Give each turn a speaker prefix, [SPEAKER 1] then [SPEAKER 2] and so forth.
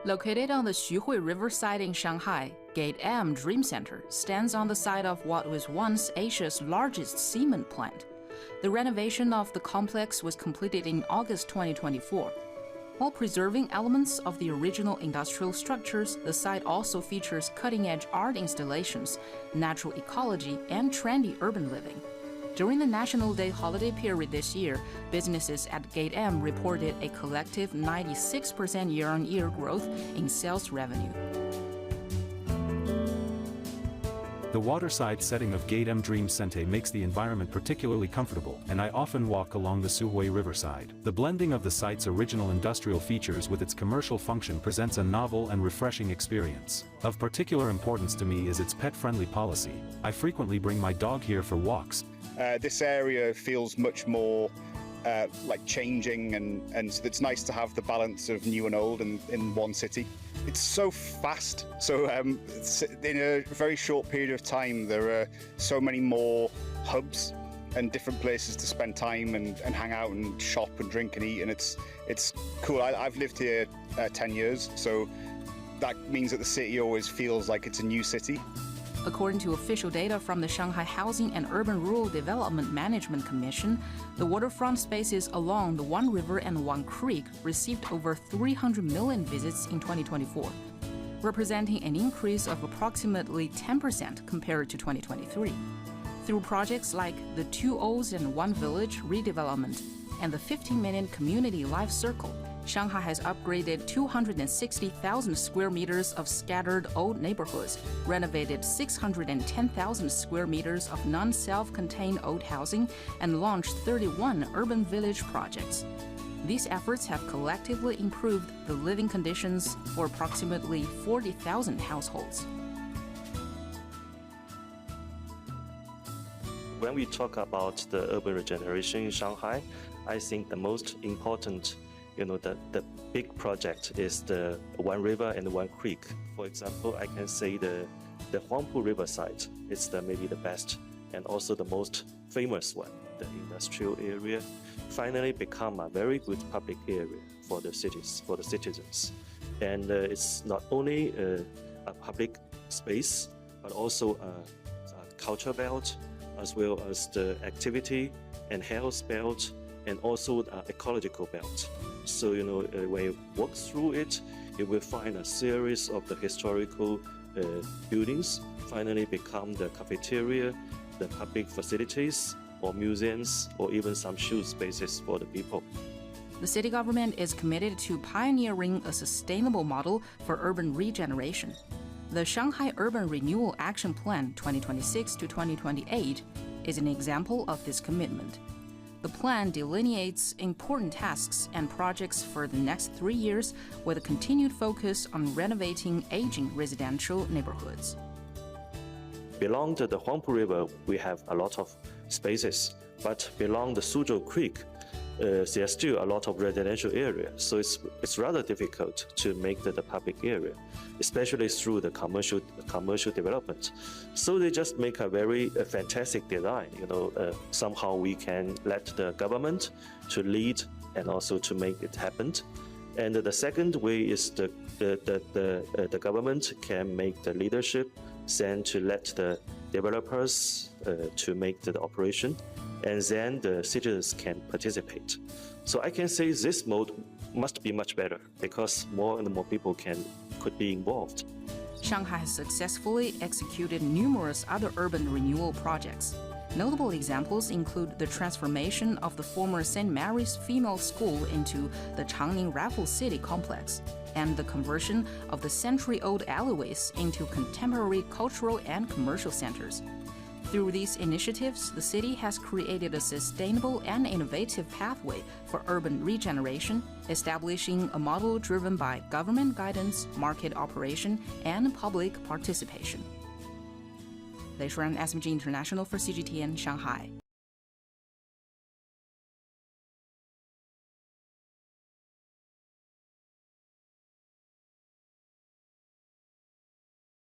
[SPEAKER 1] Located on the Xuhui Riverside in Shanghai, Gate M Dream Center stands on the site of what was once Asia's largest cement plant. The renovation of the complex was completed in August 2024. While preserving elements of the original industrial structures, the site also features cutting-edge art installations, natural ecology, and trendy urban living. During the National Day holiday period this year, businesses at Gate M reported a collective 96% year-on-year growth in sales revenue.
[SPEAKER 2] The waterside setting of Gate M Dream Center makes the environment particularly comfortable, and I often walk along the Xuhui Riverside. The blending of the site's original industrial features with its commercial function presents a novel and refreshing experience. Of particular importance to me is its pet-friendly policy. I frequently bring my dog here for walks.
[SPEAKER 3] This area feels much more like changing, and so it's nice to have the balance of new and old in one city. It's so fast, so in a very short period of time there are so many more hubs and different places to spend time and hang out and shop and drink and eat, and it's cool. I've lived here 10 years, so that means that the city always feels like it's a new city.
[SPEAKER 1] According to official data from the Shanghai Housing and Urban Rural Development Management Commission, the waterfront spaces along the One River and One Creek received over 300 million visits in 2024, representing an increase of approximately 10% compared to 2023. Through projects like the Two O's and One Village redevelopment and the 15-minute community life circle, Shanghai has upgraded 260,000 square meters of scattered old neighborhoods, renovated 610,000 square meters of non-self-contained old housing, and launched 31 urban village projects. These efforts have collectively improved the living conditions for approximately 40,000 households.
[SPEAKER 4] When we talk about the urban regeneration in Shanghai, I think the most important the big project is the One River and One Creek. For example, I can say the Huangpu Riverside is maybe the best and also the most famous one. The industrial area finally become a very good public area for the cities, for the citizens. And it's not only a public space, but also a culture belt, as well as the activity and health belt, and also the ecological belt. So, when you walk through it, you will find a series of the historical buildings finally become the cafeteria, the public facilities, or museums, or even some shoe spaces for the people.
[SPEAKER 1] The city government is committed to pioneering a sustainable model for urban regeneration. The Shanghai Urban Renewal Action Plan 2026 to 2028 is an example of this commitment. The plan delineates important tasks and projects for the next 3 years with a continued focus on renovating aging residential neighborhoods.
[SPEAKER 4] Along the Huangpu River, we have a lot of spaces, but along the Suzhou Creek, there's still a lot of residential area, so it's rather difficult to make the public area, especially through the commercial development. So they just make a very fantastic design. Somehow we can let the government to lead and also to make it happen. And the second way is the government can make the leadership, then to let the developers to make the operation, and then the citizens can participate. So I can say this mode must be much better because more and more people could be involved.
[SPEAKER 1] Shanghai has successfully executed numerous other urban renewal projects. Notable examples include the transformation of the former St. Mary's Female School into the Changning Raffles City complex, and the conversion of the century-old alleyways into contemporary cultural and commercial centers. Through these initiatives, the city has created a sustainable and innovative pathway for urban regeneration, establishing a model driven by government guidance, market operation, and public participation. Lei Shuran, SMG International for CGTN, Shanghai.